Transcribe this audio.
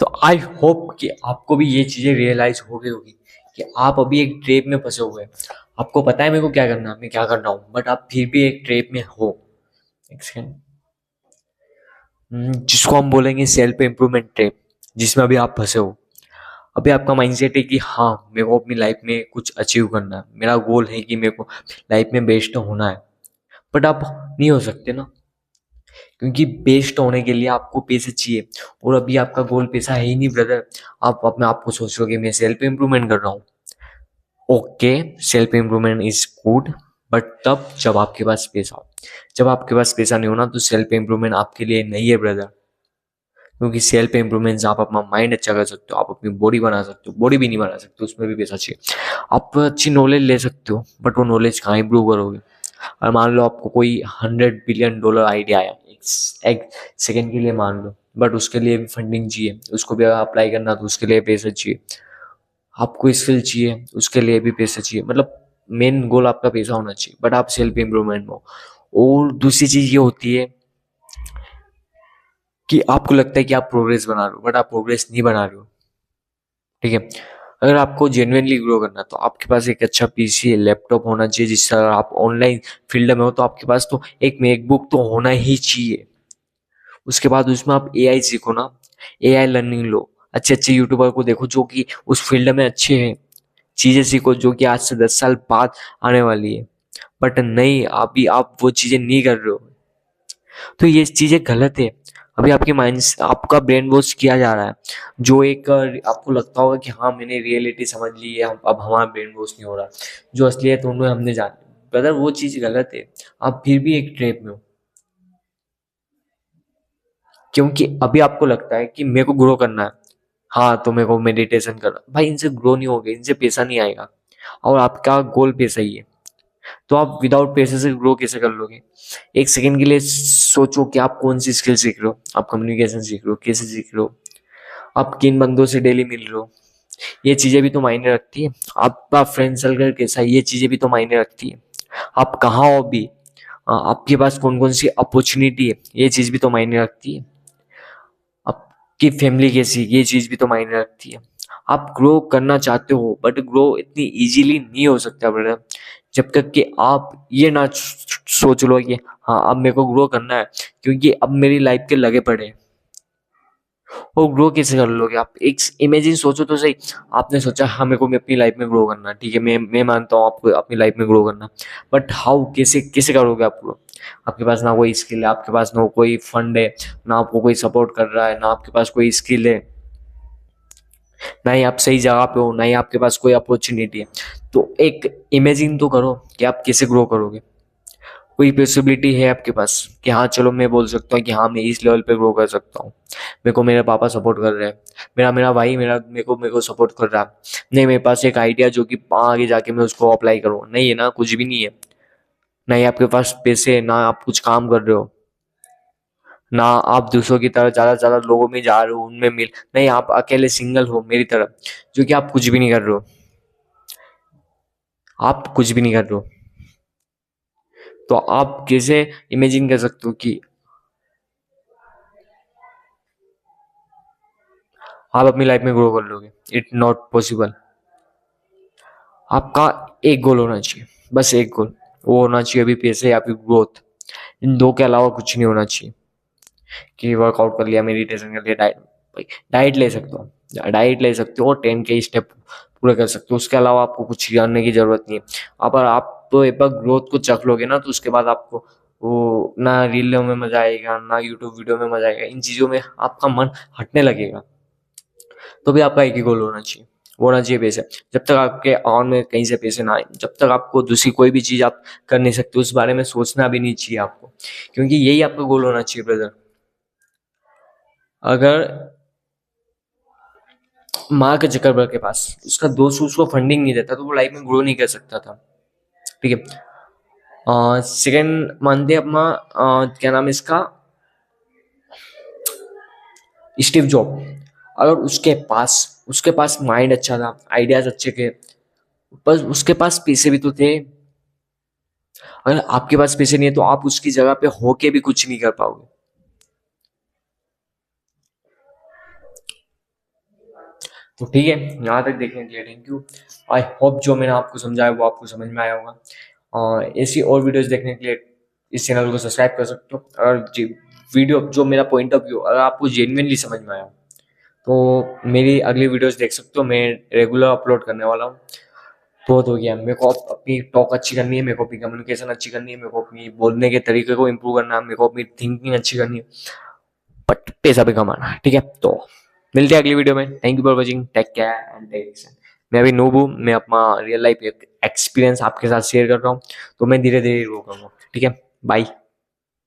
तो I hope कि आपको भी ये चीजें रियलाइज हो गई होगी कि आप अभी एक ट्रैप में फंसे हुए हैं। आपको पता है मेरे को क्या करना है, मैं क्या कर रहा हूँ, बट आप फिर भी एक ट्रैप में हो। एक सेकेंड। जिसको हम बोलेंगे सेल्फ इम्प्रूवमेंट ट्रैप, जिसमें अभी आप फंसे हो। अभी आपका माइंडसेट है कि हाँ, मेरे को अपनी लाइफ में कुछ अचीव करना है, मेरा गोल है कि मेरे को लाइफ में बेस्ट होना है। बट आप नहीं हो सकते ना, क्योंकि बेस्ट होने के लिए आपको पैसे चाहिए। और अभी आपका गोल पैसा है ही नहीं ब्रदर। आप अपने आप को सोच रहे हो कि मैं सेल्फ इम्प्रूवमेंट कर रहा हूँ। Okay, self improvement is good, but तब जब आपके पास पैसा हो। जब आपके पास पैसा नहीं होना तो सेल्फ इम्प्रूवमेंट आपके लिए नहीं है ब्रदर। क्योंकि सेल्फ इम्प्रूवमेंट से आप अपना माइंड अच्छा कर सकते हो, आप अपनी बॉडी बना सकते हो। बॉडी भी नहीं बना सकते, उसमें भी पैसा चाहिए। आप अच्छी नॉलेज ले सकते हो, बट वो नॉलेज कहाँ इंप्रूव करोगे। और मान लो आपको कोई $100 बिलियन आइडिया आया एक सेकेंड के लिए, मान लो, बट उसके लिए भी फंडिंग चाहिए, उसको भी अप्लाई करना तो उसके लिए पैसे चाहिए। आपको स्किल चाहिए, उसके लिए भी पैसे चाहिए। मतलब मेन गोल आपका पैसा होना चाहिए, बट आप सेल्फ इम्प्रूवमेंट में हो। और दूसरी चीज ये होती है कि आपको लगता है कि आप प्रोग्रेस बना रहे हो, बट आप प्रोग्रेस नहीं बना रहे हो। ठीक है। अगर आपको जेन्युइनली ग्रो करना है तो आपके पास एक अच्छा पीसी लैपटॉप होना चाहिए, जिससे अगर आप ऑनलाइन फील्ड में हो तो आपके पास तो एक मैकबुक तो होना ही चाहिए। उसके बाद उसमें आप एआई सीखो ना, एआई लर्निंग लो। अच्छे अच्छे यूट्यूबर को देखो जो कि उस फील्ड में अच्छे हैं। चीजें सीखो जो कि आज से 10 साल बाद आने वाली है। बट नहीं, अभी आप वो चीजें नहीं कर रहे हो, तो ये चीजें गलत है। अभी आपके माइंड, आपका ब्रेन वॉश किया जा रहा है। जो एक आपको लगता होगा कि हाँ, मैंने रियलिटी समझ ली है, अब हमारा ब्रेन वॉश नहीं हो रहा, जो असलियत उन्होंने हमने जान ली। ब्रदर, वो चीज गलत है। आप फिर भी एक ट्रैप में हो। क्योंकि अभी आपको लगता है कि मेरे को ग्रो करना है। हाँ, तो मेरे को मेडिटेशन करना भाई, इनसे ग्रो नहीं होगा, इनसे पैसा नहीं आएगा। और आपका गोल पैसा ही है, तो आप विदाउट पैसे से ग्रो कैसे कर लोगे। एक सेकंड के लिए सोचो कि आप कौन सी स्किल सीख रहे हो, आप कम्युनिकेशन सीख रहे हो, कैसे सीख रहे हो, आप किन बंदों से डेली मिल रहे हो। ये चीजें भी तो मायने रखती है। आपका फ्रेंड सर्कल कैसा है, ये चीजें भी तो मायने रखती है। आप कहाँ हो अभी, आपके पास कौन कौन सी अपॉर्चुनिटी है, ये चीज भी तो मायने रखती है। आपकी फैमिली कैसी, ये चीज भी तो मायने रखती है। आप ग्रो करना चाहते हो, बट ग्रो इतनी इजीली नहीं हो सकता ब्रदर, जब तक कि आप ये ना सोच लो कि हाँ, अब मेरे को ग्रो करना है, क्योंकि अब मेरी लाइफ के लगे पड़े हैं। और ग्रो कैसे कर लोगे आप, एक इमेजिन सोचो तो सही। आपने सोचा हाँ, मेरे को मैं अपनी लाइफ में ग्रो करना है, ठीक है, मैं मानता हूँ आपको अपनी लाइफ में ग्रो करना। बट हाउ, कैसे कैसे करोगे आप ग्रो। आपके पास ना कोई स्किल है, आपके पास ना कोई फंड है, ना आपको कोई सपोर्ट कर रहा है, ना आपके पास कोई स्किल है, ना ही आप सही जगह पे हो, ना ही आपके पास कोई अपॉर्चुनिटी है। तो एक इमेजिन तो करो कि आप कैसे ग्रो करोगे। कोई पॉसिबिलिटी है आपके पास कि हाँ चलो, मैं बोल सकता हूँ कि हाँ, मैं इस लेवल पे ग्रो कर सकता हूँ। मेरे को मेरे पापा सपोर्ट कर रहे हैं, मेरा मेरा भाई मेरे को सपोर्ट कर रहा है। नहीं, मेरे पास एक आइडिया जो कि आगे जाके मैं उसको अप्लाई करूँ, नहीं है ना, कुछ भी नहीं है। नहीं आपके पास पैसे, ना आप कुछ काम कर रहे हो, ना आप दूसरों की तरह ज्यादा से ज्यादा लोगों में जा रहे हो, उनमें मिल, नहीं, आप अकेले सिंगल हो मेरी तरह, जो कि आप कुछ भी नहीं कर रहे हो। आप कुछ भी नहीं कर रहे हो। तो आप कैसे इमेजिन कर सकते हो कि आप अपनी लाइफ में ग्रो कर लोगे। It not possible. आपका एक गोल होना चाहिए, बस एक गोल। वो होना चाहिए अभी पैसे या फिर ग्रोथ। इन दो के अलावा कुछ नहीं होना चाहिए। कि वर्कआउट कर लिया, मेडिटेशन कर लिया, डाइट, भाई डाइट ले सकते हो, डाइट ले सकते हो, 10 के स्टेप पूरे कर सकते हो, उसके अलावा आपको कुछ जानने की जरूरत नहीं है। अगर आप तो एक बार ग्रोथ को चख लोगे ना, तो उसके बाद आपको वो ना रीलों में मजा आएगा, ना यूट्यूब वीडियो में मजा आएगा, इन चीजों में आपका मन हटने लगेगा। तो भी आपका एक ही गोल होना चाहिए, वो होना चाहिए पैसे। जब तक आपके अकाउंट में कहीं से पैसे ना आए, जब तक आपको दूसरी कोई भी चीज आप कर नहीं सकते, उस बारे में सोचना भी नहीं चाहिए आपको, क्योंकि यही आपका गोल होना चाहिए ब्रदर। अगर मार्क जकरबर्ग के पास उसका दोस्त उसको फंडिंग नहीं देता, तो वो लाइफ में ग्रो नहीं कर सकता था। ठीक है। सेकेंड मानते हैं अपना, क्या नाम है इसका, स्टीव जॉब। अगर उसके पास माइंड अच्छा था, आइडियाज अच्छे थे, बस उसके पास पैसे भी तो थे। अगर आपके पास पैसे नहीं है तो आप उसकी जगह पे होके भी कुछ नहीं कर पाओगे। तो ठीक है, यहाँ तक देखने के लिए थैंक यू। आई होप जो मैंने आपको समझाया वो आपको समझ में आया होगा। और ऐसी और वीडियोस देखने के लिए इस चैनल को सब्सक्राइब कर सकते हो। और वीडियो जो मेरा पॉइंट ऑफ व्यू अगर आपको जेन्युइनली समझ में आया तो मेरी अगली वीडियोस देख सकते हो, मैं रेगुलर अपलोड करने वाला हूँ। बहुत हो गया, मेरे को अपनी टॉक अच्छी करनी है, मेरे को अपनी कम्युनिकेशन अच्छी करनी है, मेरे को अपनी बोलने के तरीके को इम्प्रूव करना है, मेरे को अपनी थिंकिंग अच्छी करनी है, बट पैसा भी कमाना है। ठीक है, तो मिलते हैं अगली वीडियो में। Thank you for watching, take care and take action. मैं अभी नूब हूँ, मैं अपना रियल लाइफ एक्सपीरियंस आपके साथ शेयर कर रहा हूँ, तो मैं धीरे धीरे ग्रो करूँगा। ठीक है, बाय।